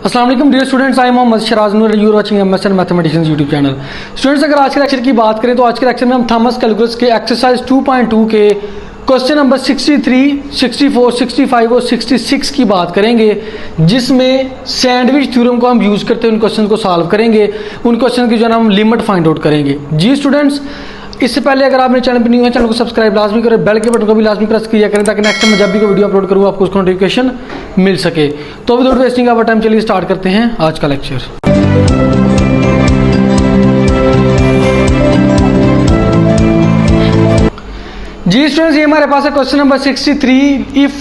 अस्सलाम वालेकुम dear students, I am Mohammad Sharaz Noor, you are watching MSN mathematicians YouTube channel. Students, अगर आज के लेक्चर की बात करें तो आज के लेक्चर में हम थॉमस कैलकुलस के एक्सरसाइज 2.2 के क्वेश्चन नंबर 63, 64, 65 और 66 की बात करेंगे, जिसमें सैंडविच थ्योरम को हम यूज़ करते हैं उन क्वेश्चन को सॉल्व करेंगे। उन क्वेश्चन की जो है ना हम लिमिट फाइंड आउट करेंगे। जी स्टूडेंट्स, इससे पहले अगर आप मेरे चैनल पर न्यू है, चैनल को सब्सक्राइब लाजमी करें, बेल के बटन को भी लाजमी प्रेस किया करें ताकि नेक्स्ट टाइम जब भी कोई वीडियो अपलोड करूँ आपको उसका नोटिफिकेशन मिल सके। तो विदाउट वेस्टिंग ऑफ टाइम चलिए स्टार्ट करते हैं आज का लेक्चर। जी स्टूडेंट्स, ये हमारे पास है question number 63। If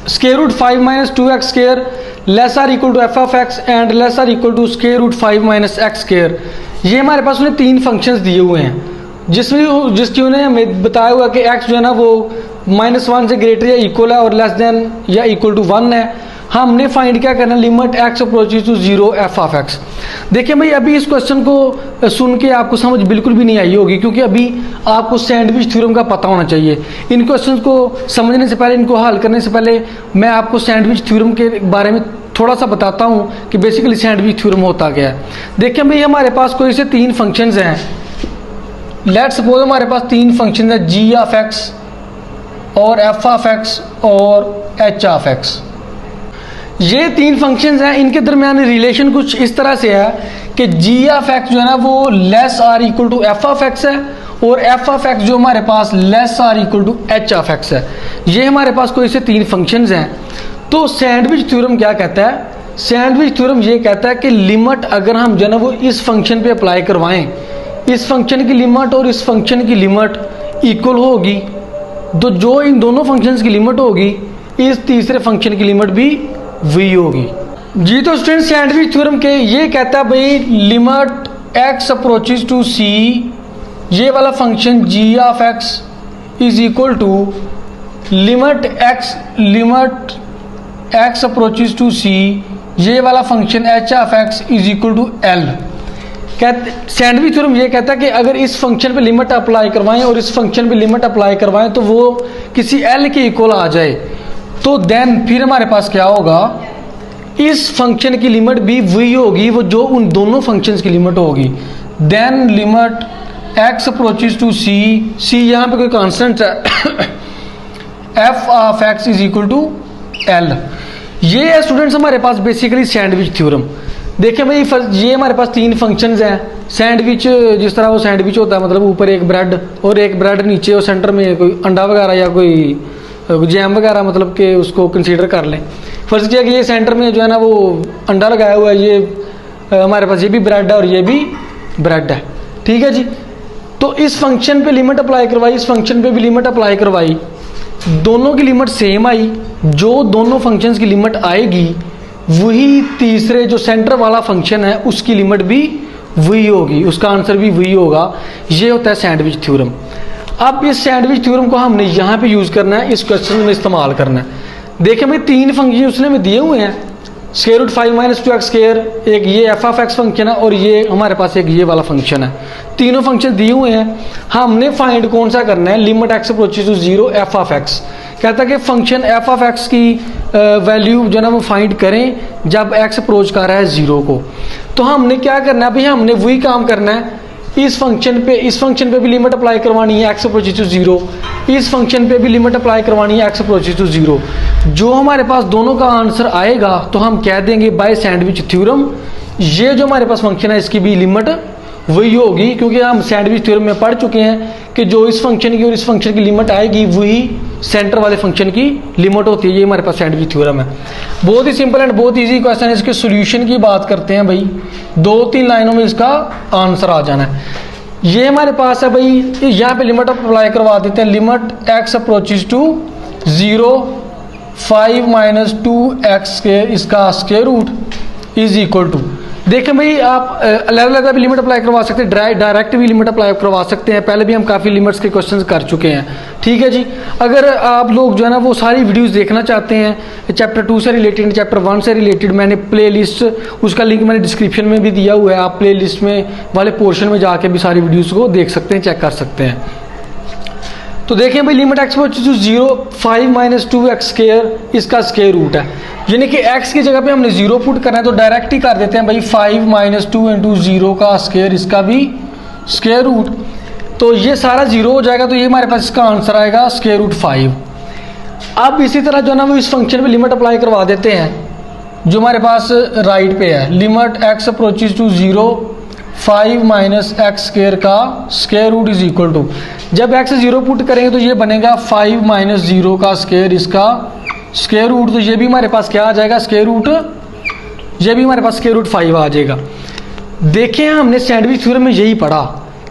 square root 5 minus 2x square less or equal to f of x and less or equal to square root 5 minus x square. ये हमारे पास उन्हें तीन फंक्शंस दिए हुए हैं जिसकी उन्हें हमें बताया हुआ कि x जो है ना वो -1 से ग्रेटर या इक्वल है और लेस देन या इक्वल टू 1 है। हमने फाइंड क्या करना है, limit x approaches to 0 f of x. देखिए भाई, अभी इस क्वेश्चन को सुन के आपको समझ बिल्कुल भी नहीं आई होगी, क्योंकि अभी आपको सैंडविच थ्योरम का पता होना चाहिए। इन क्वेश्चन को समझने से पहले, इनको हल करने से पहले मैं आपको सैंडविच थ्योरम के बारे में थोड़ा सा बताता हूँ कि बेसिकली सैंडविच थ्योरम होता क्या है। देखिए भाई, हमारे पास कोई से तीन फंक्शंस हैं। लेट्स सपोज हमारे पास तीन फंक्शन है, जी ऑफ एक्स और एफ ऑफ एक्स और एच ऑफ एक्स। ये तीन फंक्शंस हैं, इनके दरमियान रिलेशन कुछ इस तरह से है कि जी ऑफ एक्स जो है ना वो less or equal to f of x है और एफ ऑफ एक्स जो हमारे पास less or equal to h of x है। ये हमारे पास कोई से तीन फंक्शंस हैं। तो सैंडविच थ्योरम क्या कहता है? सैंडविच थ्योरम ये कहता है कि लिमिट अगर हम जो है ना वो इस फंक्शन पे अप्लाई करवाएं, इस फंक्शन की लिमिट और इस फंक्शन की लिमिट इक्वल होगी, तो जो इन दोनों फंक्शंस की लिमिट होगी इस तीसरे फंक्शन की लिमिट भी वही होगी। जी तो स्टूडेंट, सैंडविच थ्योरम के ये कहता है भाई limit x approaches to c, ये वाला function g of x is equal to limit x approaches to c, ये वाला function h of x is equal to l। Sandwich theorem ये कहता है कि अगर इस फंक्शन पे लिमिट अप्लाई करवाएं और इस फंक्शन पे लिमिट अप्लाई करवाएं तो वो किसी l के इक्वल आ जाए, तो देन फिर हमारे पास क्या होगा, इस फंक्शन की लिमिट भी वही होगी वो जो उन दोनों फंक्शंस की लिमिट होगी। Then limit x approaches to c यहाँ पे कोई कांस्टेंट है f of x is equal to l। ये है स्टूडेंट्स हमारे पास बेसिकली सैंडविच थ्योरम। देखिए भाई, ये हमारे पास तीन फंक्शंस हैं। सैंडविच जिस तरह वो सैंडविच होता है, मतलब ऊपर एक ब्रेड और एक ब्रेड नीचे और सेंटर में कोई अंडा वगैरह या कोई जैम वगैरह, मतलब कि उसको कंसीडर कर लें। फर्स्ट किया कि ये सेंटर में जो है ना वो अंडा लगाया हुआ है, ये हमारे पास ये भी ब्रेड है और ये भी ब्रेड है, ठीक है जी। तो इस फंक्शन पे लिमिट अप्लाई करवाई, इस फंक्शन पे भी लिमिट अप्लाई करवाई, दोनों की लिमिट सेम आई। जो दोनों फंक्शंस की लिमिट आएगी वही तीसरे जो सेंटर वाला फंक्शन है उसकी लिमिट भी वही होगी, उसका आंसर भी वही होगा। ये होता है सैंडविच थ्योरम। अब इस सैंडविच थ्योरम को हमने यहाँ पे यूज़ करना है, इस क्वेश्चन में इस्तेमाल करना है। देखिए भाई, तीन फंक्शन उसने में दिए हुए हैं, square root 5 minus 2x square, एक ये एफ ऑफ एक्स फंक्शन है और ये हमारे पास एक ये वाला फंक्शन है। तीनों फंक्शन दिए हुए हैं। हमने फाइंड कौन सा करना है, limit x approaches to 0 f of x. कहता है कि फंक्शन एफ ऑफ एक्स की वैल्यू जो है ना वो फाइंड करें जब x अप्रोच कर रहा है 0 को। तो हमने क्या करना है भाई, हमने वही काम करना है। इस फंक्शन पे भी लिमिट अप्लाई करवानी है x अप्रोचेस टू 0, इस फंक्शन पे भी लिमिट अप्लाई करवानी है x अप्रोचेस टू 0। जो हमारे पास दोनों का आंसर आएगा तो हम कह देंगे बाय सैंडविच थ्योरम ये जो हमारे पास फंक्शन है इसकी भी लिमिट वही होगी, क्योंकि हम सैंडविच थ्योरम में पढ़ चुके हैं कि जो इस फंक्शन की और इस फंक्शन की लिमिट आएगी वही सेंटर वाले फंक्शन की लिमिट होती है। ये हमारे पास सैंडविच थ्योरम है। बहुत ही सिंपल एंड बहुत ईजी क्वेश्चन है। इसके सोल्यूशन की बात करते हैं भाई, 2-3 लाइनों में इसका आंसर आ जाना है। ये हमारे पास है भाई, यहाँ पे लिमिट अप्लाई करवा देते हैं। Limit x approaches to 0 5 minus 2x square, इसका square root is equal to. देखें भाई, आप अलग अलग भी लिमिट अप्लाई करवा सकते हैं, डायरेक्ट भी लिमिट अप्लाई करवा सकते हैं। पहले भी हम काफ़ी लिमिट्स के क्वेश्चंस कर चुके हैं, ठीक है जी। अगर आप लोग जो है ना वो सारी वीडियोस देखना चाहते हैं चैप्टर 2 से रिलेटेड, चैप्टर 1 से रिलेटेड, मैंने प्लेलिस्ट, उसका लिंक मैंने डिस्क्रिप्शन में भी दिया हुआ है। आप प्लेलिस्ट में वाले पोर्शन में जाके भी सारी वीडियोज़ को देख सकते हैं, चेक कर सकते हैं। तो देखें भाई limit x approaches to 0 5 minus 2x square इसका स्क्वायर रूट है, यानी कि x की जगह पे हमने 0 पुट करना है तो डायरेक्ट ही कर देते हैं भाई 5 माइनस 2 इंटू 0 का स्क्वायर इसका भी स्क्वायर रूट। तो ये सारा 0 हो जाएगा, तो ये हमारे पास इसका आंसर आएगा स्क्वायर रूट 5। अब इसी तरह जो ना वो इस फंक्शन पे लिमिट अप्लाई करवा देते हैं जो हमारे पास राइट पे है, limit x approaches to 0 5 minus x square का square root is equal to, जब एक्स 0 पुट करेंगे तो ये बनेगा 5 माइनस 0 का स्क्वायर इसका स्क्वायर रूट, तो ये भी हमारे पास क्या आ जाएगा स्क्वायर रूट, ये भी हमारे पास स्क्वायर रूट 5 आ जाएगा। देखें हमने सैंडविच थ्योरम में यही पढ़ा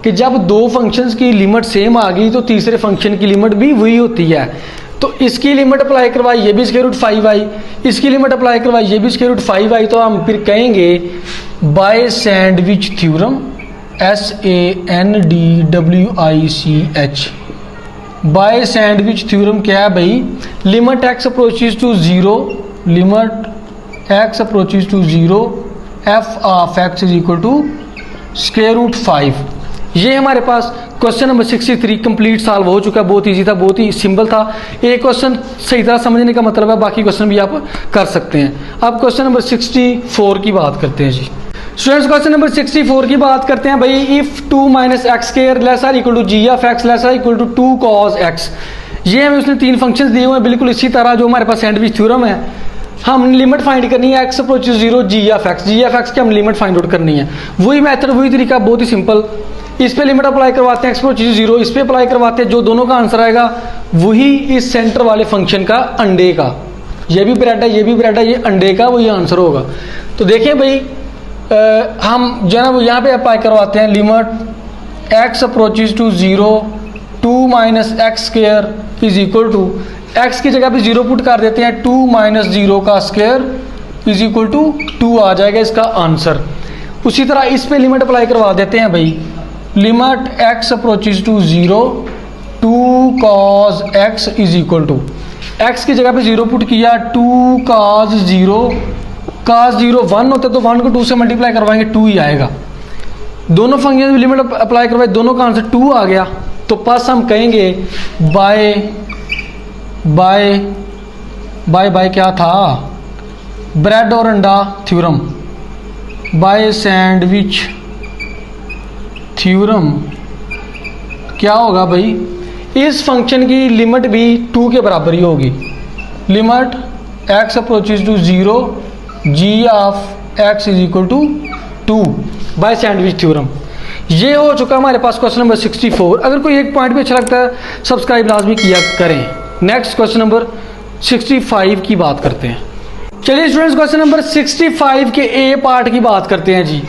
कि जब दो फंक्शंस की लिमिट सेम आ गई तो तीसरे फंक्शन की लिमिट भी वही होती है। तो इसकी लिमिट अप्लाई करवाई ये भी स्क्वायर रूट 5 आई, इसकी लिमिट अप्लाई करवाई ये भी स्क्वायर रूट 5 आई, तो हम फिर कहेंगे by sandwich theorem SANDWICH, by sandwich theorem क्या है भाई, limit x approaches to 0, limit x approaches to 0 f of x is equal to square root 5। ये हमारे पास क्वेश्चन नंबर 63 कंप्लीट सॉल्व हो चुका है, बहुत इजी था, बहुत ही सिंपल था। एक क्वेश्चन सही तरह समझने का मतलब है, बाकी क्वेश्चन भी आप कर सकते हैं। अब क्वेश्चन नंबर 64 की बात करते हैं जी स्टूडेंट्स। क्वेश्चन नंबर 64 की बात करते हैं भाई, if 2 minus x square less or equal to g of x less or equal to 2 cos x। ये हमें उसने तीन फंक्शंस दिए हुए हैं बिल्कुल इसी तरह जो हमारे पास सैंडविच थ्योरम है। हमने लिमिट फाइंड करनी है x approaches 0 g of x की हम लिमिट फाइंड आउट करनी है। वही मेथड वही तरीका बहुत ही सिंपल, इस पे लिमिट अप्लाई करवाते हैं एक्स अप्रोचेस 0, इस पे अप्लाई करवाते हैं, जो दोनों का आंसर आएगा वही इस सेंटर वाले फंक्शन का अंडे का, ये भी ब्रेड है ये भी ब्रेड है, ये अंडे का वही आंसर होगा। तो देखें भाई हम जो है ना वो यहाँ पे अप्लाई करवाते हैं limit x approaches to 0 2 minus x square is equal to, x की जगह पे 0 पुट कर देते हैं 2 माइनस 0 का स्क्वायर इज इक्वल टू 2 आ जाएगा इसका आंसर। उसी तरह इस पे लिमिट अप्लाई करवा देते हैं भाई, limit x approaches to 0 2 cos x is equal to, x की जगह पे 0 पुट किया 2 cos 0 1 होता है तो 1 को 2 से मल्टीप्लाई करवाएंगे 2 ही आएगा। दोनों फंक्शन में लिमिट अप्लाई करवाए दोनों का आंसर 2 आ गया, तो बस हम कहेंगे बाय क्या था, ब्रेड और अंडा थ्योरम, बाय सैंडविच थ्योरम क्या होगा भाई, इस फंक्शन की लिमिट भी 2 के बराबर ही होगी, limit x approaches to 0 g of x is equal to 2 by sandwich theorem. ये हो चुका हमारे पास क्वेश्चन नंबर 64। अगर कोई एक पॉइंट भी अच्छा लगता है सब्सक्राइब लाजमी किया करें। नेक्स्ट क्वेश्चन नंबर 65 की बात करते हैं। चलिए स्टूडेंट्स क्वेश्चन नंबर 65 के ए पार्ट की बात करते हैं जी।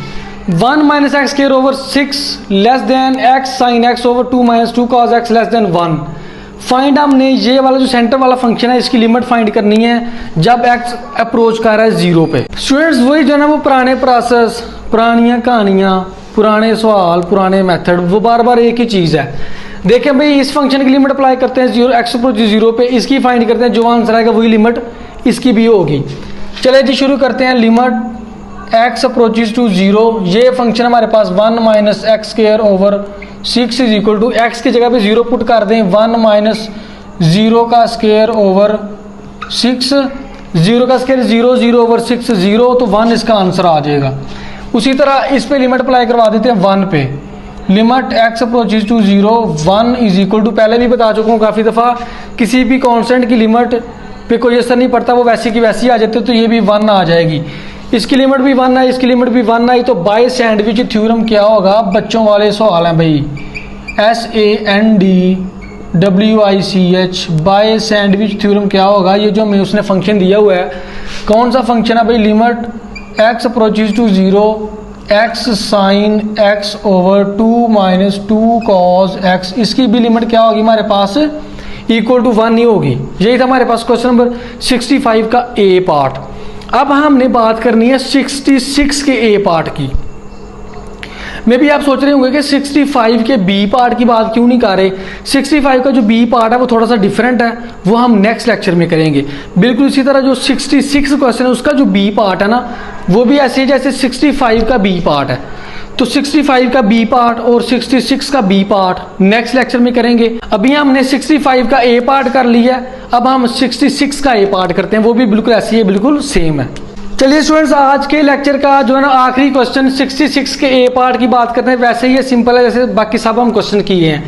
1 minus x square over 6 less than x sine x over 2 minus 2 cos x less than 1। Find, हमने ये वाला जो सेंटर वाला फंक्शन है इसकी लिमिट फाइंड करनी है जब x अप्रोच कर रहा है 0 पे। स्टूडेंट्स वही जो है ना वो पुराने प्रोसेस, पुरानियाँ कहानियाँ, पुराने सवाल, पुराने मेथड, वो बार बार एक ही चीज़ है। देखें भाई इस फंक्शन की लिमिट अप्लाई करते हैं 0 एक्स अप्रोच 0 पे, इसकी फाइंड करते हैं, जो आंसर आएगा वही लिमिट इसकी भी होगी। चलिए जी शुरू करते हैं। लिमिट एक्स अप्रोचेस टू 0, ये फंक्शन हमारे पास 1 minus x square over 6 is equal to, x की जगह पे 0 पुट कर दें 1 माइनस 0 का स्क्वायर ओवर 6, 0 का स्क्वायर 0 0 ओवर 6 0, तो 1 इसका आंसर आ जाएगा। उसी तरह इस पे लिमिट अप्लाई करवा देते हैं 1 पे, limit x approaches to 0 1 is equal to, पहले भी बता चुका हूँ काफ़ी दफ़ा, किसी भी कांस्टेंट की लिमिट पे कोई असर नहीं पड़ता, वो वैसी की वैसी आ जाती है, तो ये भी 1 आ जाएगी। इसकी लिमिट भी 1 है, इसकी लिमिट भी 1 आई, तो बाय सैंडविच थ्योरम क्या होगा, बच्चों वाले सवाल हैं भाई, SANDWICH बाय सैंडविच थ्योरम क्या होगा, ये जो हमें उसने फंक्शन दिया हुआ है कौन सा फंक्शन है भाई, limit x approaches to 0 x sine x over 2 minus 2 cos x, इसकी भी लिमिट क्या होगी हमारे पास इक्वल टू 1 ही होगी। यही था हमारे पास क्वेश्चन नंबर 65 का ए पार्ट। अब हमने बात करनी है 66 के ए पार्ट की। मे भी आप सोच रहे होंगे कि 65 के बी पार्ट की बात क्यों नहीं कर रहे। 65 का जो बी पार्ट है वो थोड़ा सा डिफरेंट है, वो हम नेक्स्ट लेक्चर में करेंगे। बिल्कुल इसी तरह जो 66 क्वेश्चन है उसका जो बी पार्ट है ना वो भी ऐसे ही जैसे 65 का बी पार्ट है। तो 65 का बी पार्ट और 66 का बी पार्ट नेक्स्ट लेक्चर में करेंगे। अभी हमने 65 का ए पार्ट कर लिया, अब हम 66 का ए पार्ट करते हैं, वो भी बिल्कुल ऐसी है, बिल्कुल सेम है। चलिए स्टूडेंट्स, आज के लेक्चर का जो है ना आखिरी क्वेश्चन 66 के ए पार्ट की बात करते हैं। वैसे ही ये सिंपल है जैसे बाकी सब हम क्वेश्चन किए हैं।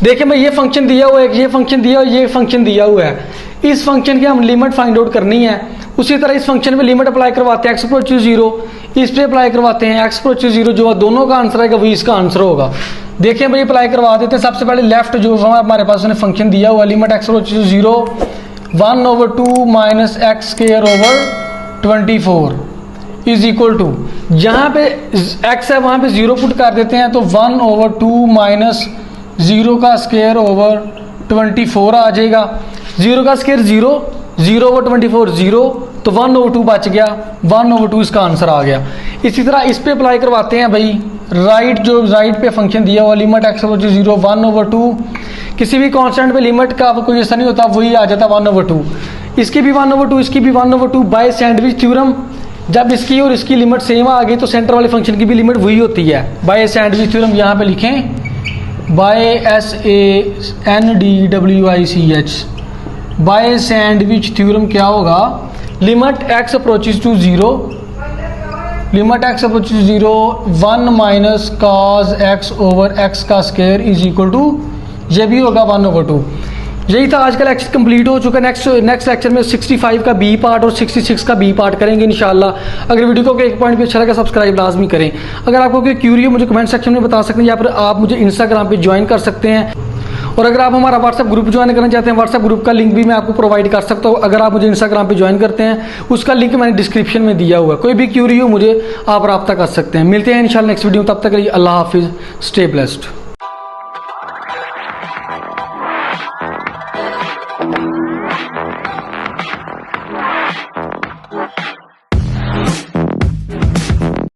देखिए भाई, ये फंक्शन दिया हुआ है, ये फंक्शन दिया हुआ है, ये फंक्शन दिया हुआ है। इस फंक्शन की हम लिमिट फाइंड आउट करनी है। उसी तरह इस फंक्शन में लिमिट अप्लाई करवाते हैं, x अप्रोच 0, इस पे अप्लाई करवाते हैं x अप्रोच 0, जो दोनों का आंसर आएगा वही इसका आंसर होगा। देखिए भाई, अप्लाई करवा देते हैं। सबसे पहले लेफ्ट जो हमारे पास फंक्शन दिया हुआ, limit x approach 0 1/2 minus x square over 24 is equal to, जहाँ पे x है वहाँ पे 0 पुट कर देते हैं, तो 1/2 माइनस 0 का स्क्वायर ओवर 24 आ जाएगा। 0 का स्क्वायर 0, 0/24 0, तो 1/2 बच गया, 1/2 इसका आंसर आ गया। इसी तरह इस पे अप्लाई करवाते हैं भाई, राइट पे फंक्शन दिया हुआ, लिमिट x अप्रोच 0 1/2, किसी भी कांस्टेंट पे लिमिट का कोई ऐसा नहीं होता, वही आ जाता 1/2। इसकी भी 1/2, इसकी भी 1/2 बाय सैंडविच थ्योरम। जब इसकी और इसकी लिमिट सेम आ गई तो सेंटर वाले फंक्शन की भी लिमिट वही होती है, बाय सैंडविच थ्योरम। यहाँ पे लिखें by SANDWICH, by sandwich theorem क्या होगा, limit x approaches to 0, limit x approaches 0 1 minus cos x over x का स्क्वायर इज इक्वल टू, ये भी होगा 1/2। यही था आज का लेक्चर, कंप्लीट हो चुका है। नेक्स्ट लेक्चर में 65 का बी पार्ट और 66 का बी पार्ट करेंगे इंशाल्लाह। अगर वीडियो को एक पॉइंट भी अच्छा लगा सब्सक्राइब लाजमी करें। अगर आपको कोई क्यूरी हो मुझे कमेंट सेक्शन में बता सकते हैं, या फिर आप मुझे इंस्टाग्राम पे ज्वाइन कर सकते हैं। और अगर आप हमारा व्हाट्सएप ग्रुप ज्वाइन करना चाहते हैं, व्हाट्सएप ग्रुप का लिंक भी मैं आपको प्रोवाइड कर सकता हूँ। अगर आप मुझे इंस्टाग्राम पे ज्वाइन करते हैं, उसका लिंक मैंने डिस्क्रिप्शन में दिया हुआ है। कोई भी क्यूरी हो मुझे आप रब्ता कर सकते हैं। मिलते हैं इंशाल्लाह नेक्स्ट वीडियो, तब तक के लिए अल्लाह हाफिज़, स्टे ब्लेस्ड।